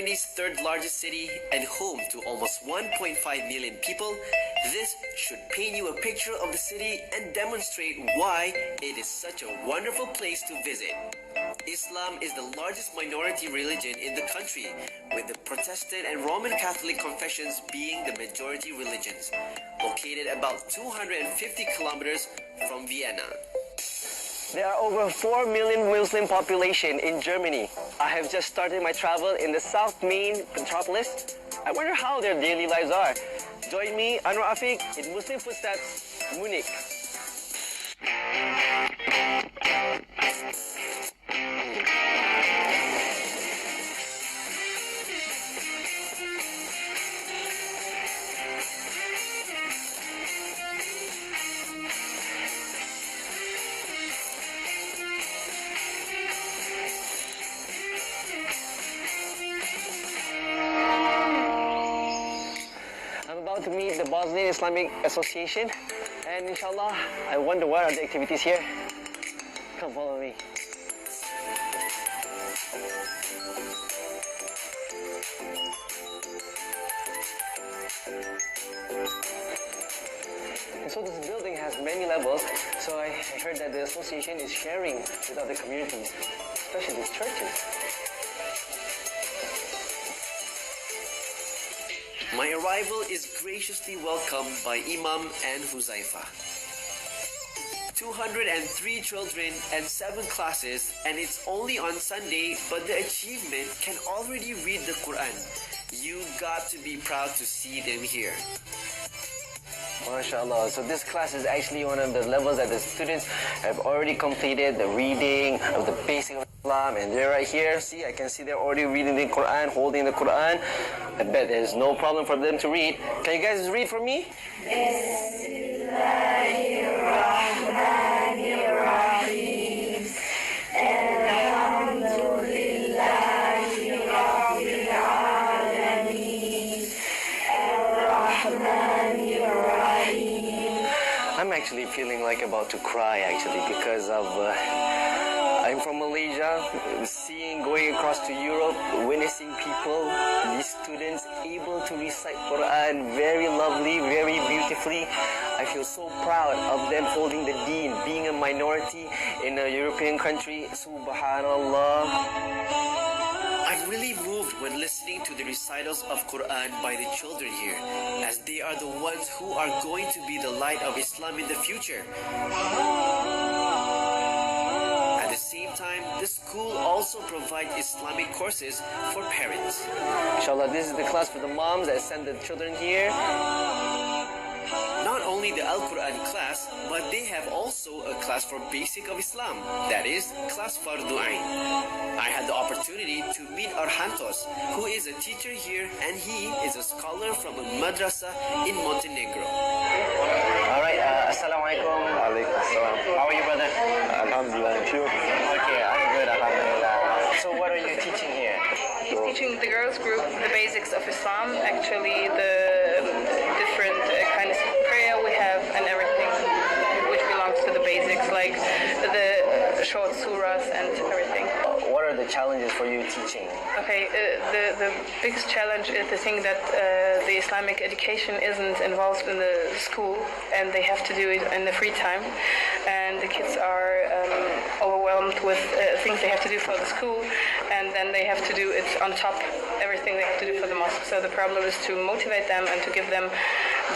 Germany's third largest city and home to almost 1.5 million people, this should paint you a picture of the city and demonstrate why it is such a wonderful place to visit. Islam is the largest minority religion in the country, with the Protestant and Roman Catholic confessions being the majority religions, located about 250 kilometers from Vienna. There are over 4 million Muslim population in Germany. I have just started my travel in the South Main metropolis. I wonder how their daily lives are. Join me, Anwar Afiq, in Muslim Footsteps, Munich. To meet the Bosnian Islamic Association, and inshallah I wonder what are the activities here. Come follow me. And so this building has many levels, so I heard that the association is sharing with other communities, especially the churches. My arrival is graciously welcomed by Imam and Huzaifa. 203 children and 7 classes, and it's only on Sunday, but the achievement can already read the Quran. You got to be proud to see them here. MashaAllah. So this class is actually one of the levels that the students have already completed, the reading of the basic of Islam, and they're right here. See, I can see they're already reading the Quran, holding the Quran. I bet there's no problem for them to read. Can you guys read for me? I'm actually feeling like about to cry actually because of I'm from Malaysia, going across to Europe, witnessing people, these students able to recite Quran very lovely, very beautifully. I feel so proud of them holding the deen, being a minority in a European country. Subhanallah. I'm really moved when listening to the recitals of Quran by the children here, as they are the ones who are going to be the light of Islam in the future. At the same time, the school also provides Islamic courses for parents. Inshallah, this is the class for the moms that send the children here. Not only the Al-Quran class, but they have also a class for Basic of Islam, that is, class Fardu Ain. I had the opportunity to meet Arhantos, who is a teacher here, and he is a scholar from a madrasa in Montenegro. Alright, Assalamualaikum. Alaikum assalam. How are you, brother? Alhamdulillah, and you? Okay, I'm good, Alhamdulillah. So what are you teaching here? He's teaching the girls group the basics of Islam, actually the different kinds of prayer we have and everything which belongs to the basics, like the short surahs and everything. What are the challenges for you teaching? Okay, the biggest challenge is the thing that the Islamic education isn't involved in the school, and they have to do it in the free time, and the kids are overwhelmed with things they have to do for the school, and then they have to do it on top everything they have to do for the mosque. So the problem is to motivate them and to give them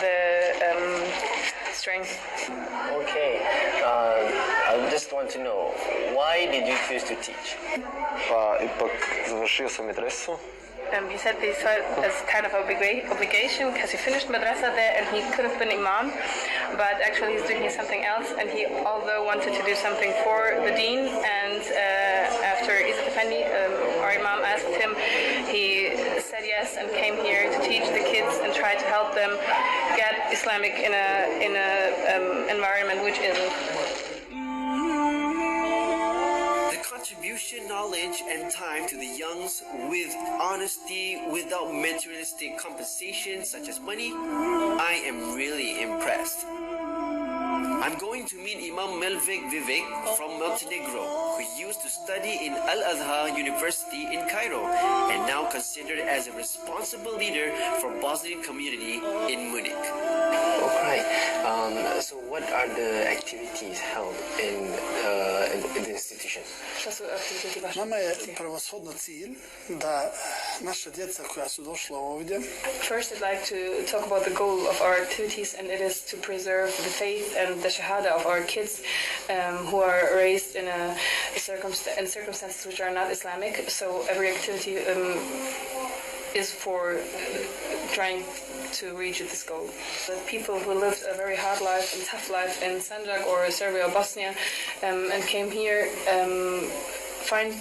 the strength. Okay, I just want to know, why did you choose to teach? Pa ipak završio sam medresu. He said they saw it as kind of obligation because he finished madrasa there and he could have been imam, but actually he's doing something else, and he although wanted to do something for the deen, and after Isa Effendi, our imam, asked him, he said yes and came here to teach the kids and try to help them get Islamic in a environment which isn't. Contribution, knowledge, and time to the youngs with honesty, without materialistic compensation such as money, I am really impressed. I'm going to meet Imam Melvik Vivek from Montenegro, who used to study in Al-Azhar University in Cairo and now considered as a responsible leader for Bosnian community in Munich. Oh, great. So what are the activities held in the institution? Šta su aktiviteti vaše? Nama je prvoshodno cilj da naša djeca koja su došla ovdje First, I'd like to talk about the goal of our activities, and it is to preserve the faith and the shahada of our kids who are raised in in circumstances which are not Islamic. So every activity is for trying to reach this goal. The people who lived a very hard life and tough life in Sanjak or Serbia or Bosnia and came here find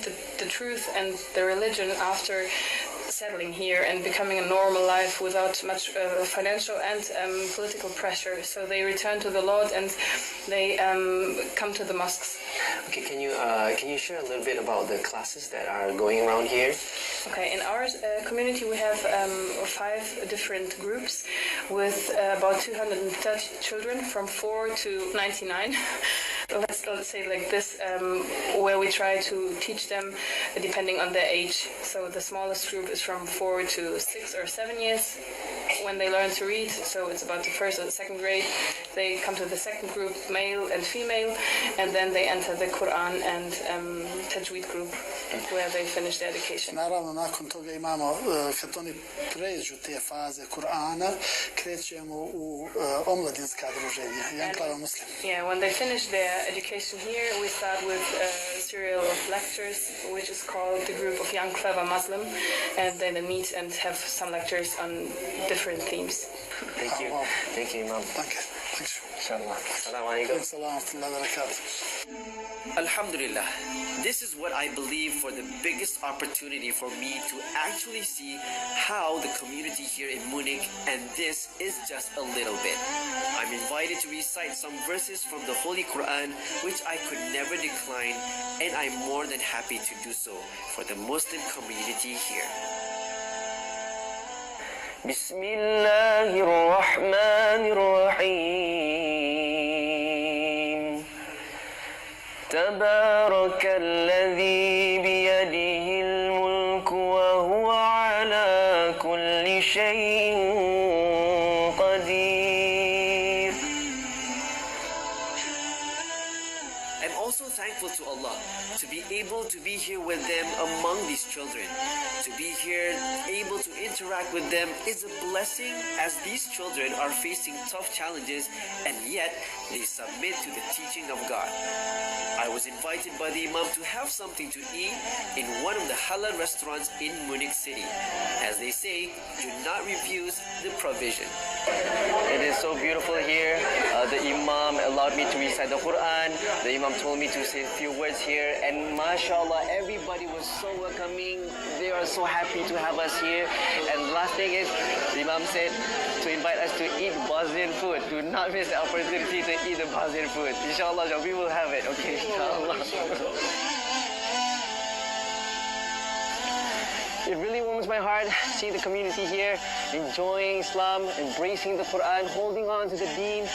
the truth and the religion after settling here and becoming a normal life without much financial and political pressure. So they return to the Lord and they come to the mosques. Okay, can you share a little bit about the classes that are going around here? Okay, in our community we have 5 different groups with about 230 children from 4 to 99. Let's say like this, where we try to teach them depending on their age. So the smallest group is from 4 to 6 or 7 years when they learn to read. So it's about the first or the second grade. They come to the second group, male and female, and then they enter the Quran and Tajweed group where they finish their education. Naravno, nakon toga imamo, kad oni pređu te faze Kur'ana, krećemo u omladinska druženja, Janklava Muslim. Yeah, when they finish their education here, we start with a serial of lectures, which is called the group of Young Clever Muslim, and then they meet and have some lectures on different themes. Thank you. Thank you, Imam. Thank you. Thanks. Inshallah. Assalamu alaikum. Assalamu alaikum wa barakatuh. Alhamdulillah, this is what I believe for the biggest opportunity for me to actually see how the community here in Munich, and this is just a little bit. I'm invited to recite some verses from the Holy Quran, which I could never decline, and I'm more than happy to do so for the Muslim community here. بسم الله الرحمن الرحيم تبارك الذي بيده الملك وهو على كل شيء قدير. I'm also thankful to Allah to be able to be here with them among these children. To be here, able to interact with them is a blessing, as these children are facing tough challenges and yet they submit to the teaching of God. I was invited by the Imam to have something to eat in one of the halal restaurants in Munich city. As they say, do not refuse the provision. It is so beautiful here. The Imam allowed me to recite the Quran. The Imam told me to say a few words here, and mashallah, everybody was so welcoming. They are so happy to have us here. And the last thing is, the Imam said to invite us to eat Bosnian food. Do not miss the opportunity to eat the Bosnian food. Inshallah, we will have it. Okay, inshallah. It really warms my heart seeing the community here, enjoying Islam, embracing the Quran, holding on to the Deen.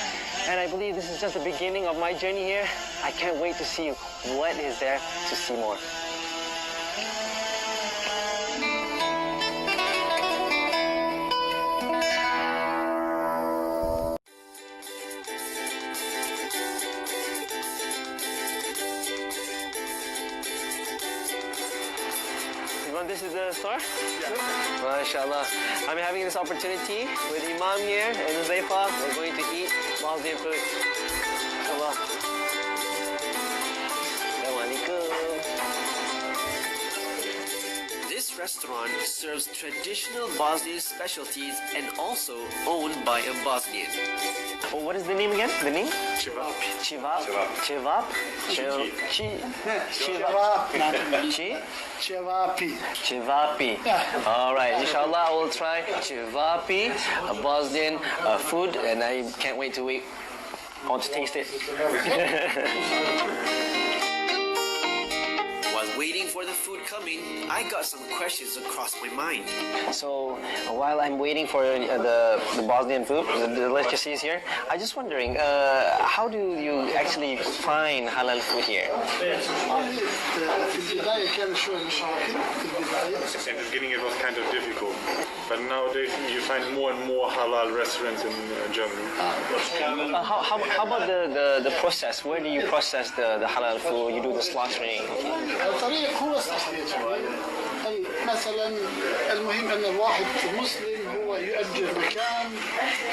And I believe this is just the beginning of my journey here. I can't wait to see what is there to see more. This is the store? Yeah. MashaAllah. I'm having this opportunity with Imam here and Zayfa. We're going to eat Bosnian food. MashaAllah. Assalamu alaikum. This restaurant serves traditional Bosnian specialties and also owned by a Bosnian. Oh, what is the name again? The name? Chivap. Chivap. Chivap. Chivap. Ćevapi. Chivapi. All right. Inshallah, I will try Chivapi, a Bosnian food, and I can't wait to I want to taste it. While waiting for the food coming, I got some questions across my mind. So while I'm waiting for the Bosnian food, the delicacies here, I'm just wondering, how do you actually find halal food here? في البداية كان شوي مشاكل في البداية. In the beginning it was kind of difficult, but nowadays you find more and more halal restaurants in Germany. How about the process? Where do you process the halal food? You do the slaughtering? الطريق هو التصديق. مثلا المهم ان الواحد مسلم هو يؤجر مكان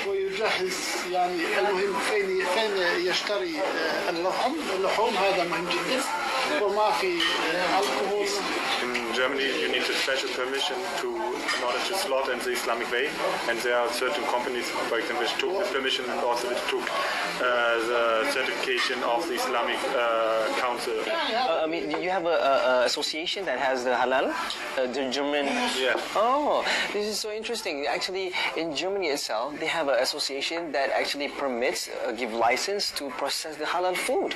ويجهز يعني المهم فين يشتري اللحوم هذا مهم جدا وما في الكحول. In Germany you need a special permission in order to slaughter in the Islamic way, and there are certain companies, for example, which took this permission and also which took the certification of the Islamic Council. I mean, you have a association that has the halal, the German. Yeah. Oh, this is so interesting. Actually, in Germany itself, they have an association that actually permits, give license to process the halal food.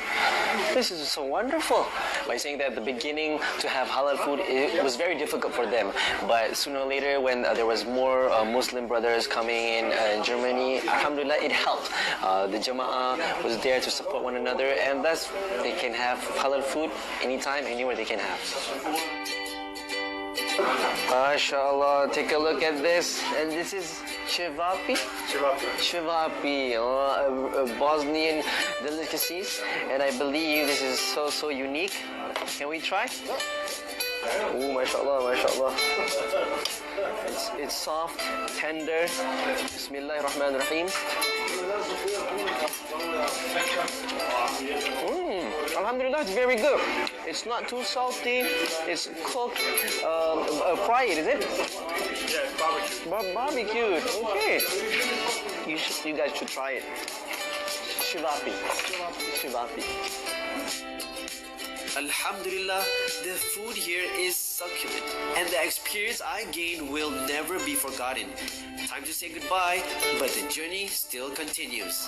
This is so wonderful. By saying that at the beginning to have halal food, it was very difficult for them. But sooner or later, when there was more Muslim brothers coming in Germany, alhamdulillah, it helped. The Jamaat was there to support one another, and thus they can have halal food anytime, anywhere they can have. MashaAllah, take a look at this. And this is Shivapi? Shivapi, Bosnian delicacies. And I believe this is so unique. Can we try? Oh, MashaAllah, MashaAllah. It's soft, tender. Bismillahirrahmanirrahim. Alhamdulillah, it's very good. It's not too salty. It's cooked, fried, is it? Yeah, it's barbecue. Barbecued. Okay. You guys should try it. Shivapi. Shivapi. Alhamdulillah, the food here is succulent, and the experience I gained will never be forgotten. Time to say goodbye, but the journey still continues.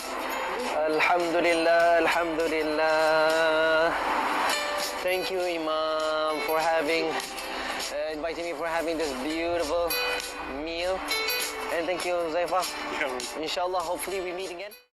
Alhamdulillah, Alhamdulillah. Thank you, Imam, for inviting me for having this beautiful meal. And thank you, Zaifa. Yeah. Inshallah, hopefully we meet again.